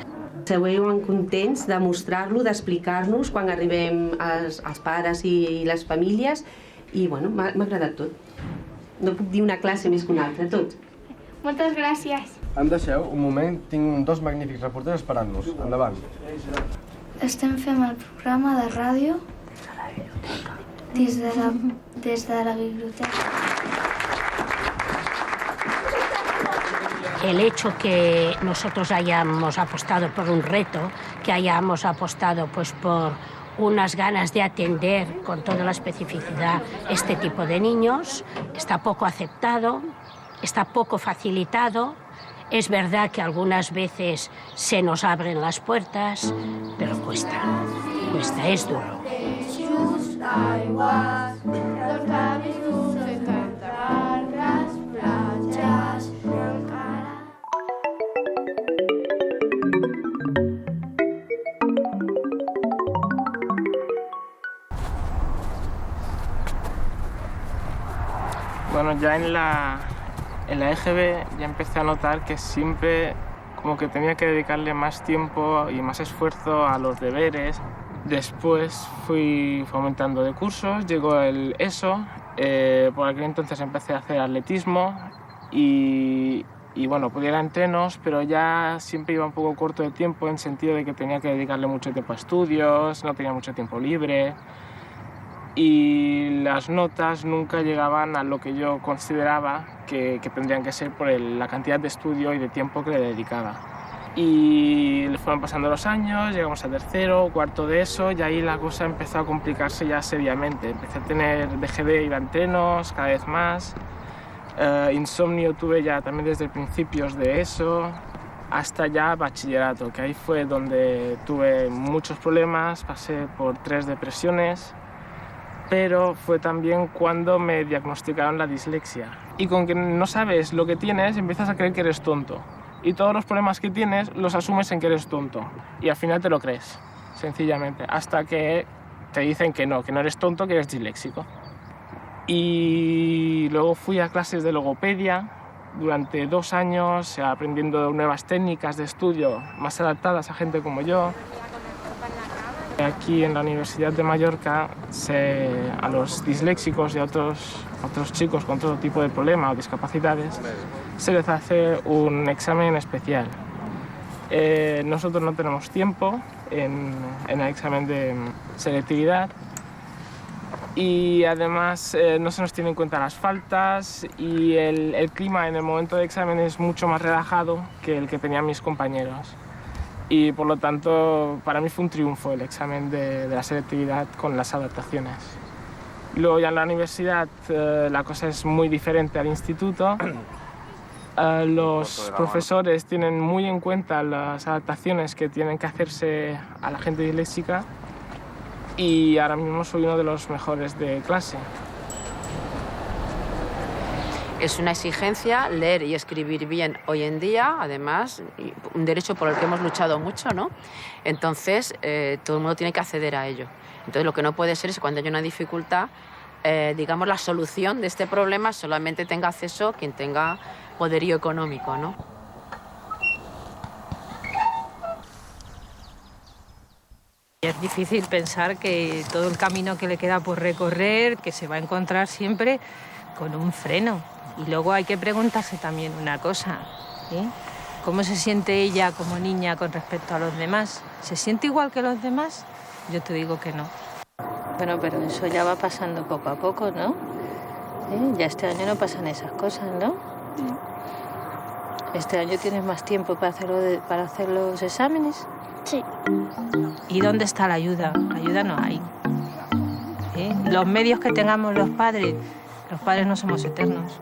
Speaker 8: Se veuen contents de mostrar-lo, d'explicar-nos quan arribem als pares i les famílies i bueno, m'ha agradat tot. No puc dir una classe més que una altra, tot.
Speaker 4: Moltes gràcies.
Speaker 14: Em deixeu un moment, tinc dos magnífics reporters esperant-nos. Endavant.
Speaker 1: Estem fent el programa de ràdio des de la biblioteca.
Speaker 4: El hecho que nosotros hayamos apostado por un reto, que hayamos apostado pues por unas ganas de atender con toda la especificidad este tipo de niños, está poco aceptado, está poco facilitado. Es verdad que algunas veces se nos abren las puertas, pero cuesta, es duro.
Speaker 20: Bueno, ya en la EGB ya empecé a notar que siempre como que tenía que dedicarle más tiempo y más esfuerzo a los deberes. Después fui aumentando de cursos, llegó el ESO, por aquel entonces empecé a hacer atletismo y bueno, podía ir a entrenos, pero ya siempre iba un poco corto de tiempo en sentido de que tenía que dedicarle mucho tiempo a estudios, no tenía mucho tiempo libre. Y las notas nunca llegaban a lo que yo consideraba que tendrían que ser por la cantidad de estudio y de tiempo que le dedicaba. Y le fueron pasando los años, llegamos a tercero, cuarto de eso, y ahí la cosa empezó a complicarse ya seriamente. Dejé de ir a entrenos cada vez más, insomnio tuve ya también desde principios de eso, hasta ya bachillerato, que ahí fue donde tuve muchos problemas, pasé por 3 depresiones, pero fue también cuando me diagnosticaron la dislexia. Y con que no sabes lo que tienes, empiezas a creer que eres tonto. Y todos los problemas que tienes los asumes en que eres tonto. Y al final te lo crees, sencillamente. Hasta que te dicen que no eres tonto, que eres disléxico. Y luego fui a clases de logopedia durante 2 años, aprendiendo nuevas técnicas de estudio más adaptadas a gente como yo. Aquí en la Universidad de Mallorca a los disléxicos y a otros chicos con todo tipo de problemas o discapacidades se les hace un examen especial. Nosotros no tenemos tiempo en el examen de selectividad y además no se nos tienen en cuenta las faltas y el clima en el momento de examen es mucho más relajado que el que tenían mis compañeros. Y por lo tanto, para mí fue un triunfo el examen de la selectividad con las adaptaciones. Luego ya en la universidad la cosa es muy diferente al instituto. Los profesores tienen muy en cuenta las adaptaciones que tienen que hacerse a la gente disléxica y ahora mismo soy uno de los mejores de clase.
Speaker 15: Es una exigencia leer y escribir bien hoy en día, además, un derecho por el que hemos luchado mucho, ¿no? Entonces, todo el mundo tiene que acceder a ello. Entonces, lo que no puede ser es que cuando hay una dificultad, digamos, la solución de este problema solamente tenga acceso quien tenga poderío económico, ¿no?
Speaker 17: Es difícil pensar que todo el camino que le queda por recorrer, que se va a encontrar siempre con un freno. Y luego hay que preguntarse también una cosa, ¿eh? ¿Cómo se siente ella como niña con respecto a los demás? ¿Se siente igual que los demás? Yo te digo que no. Bueno, pero eso ya va pasando poco a poco, ¿no? Ya este año no pasan esas cosas, ¿no? Este año tienes más tiempo para hacer los exámenes.
Speaker 18: Sí.
Speaker 17: ¿Y dónde está la ayuda? La ayuda no hay. Los medios que tengamos los padres no somos eternos.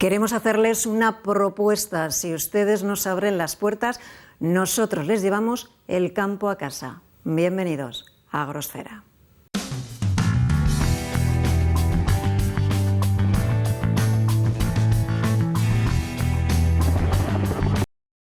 Speaker 9: Queremos hacerles una propuesta. Si ustedes nos abren las puertas, nosotros les llevamos el campo a casa. Bienvenidos a Agrosfera.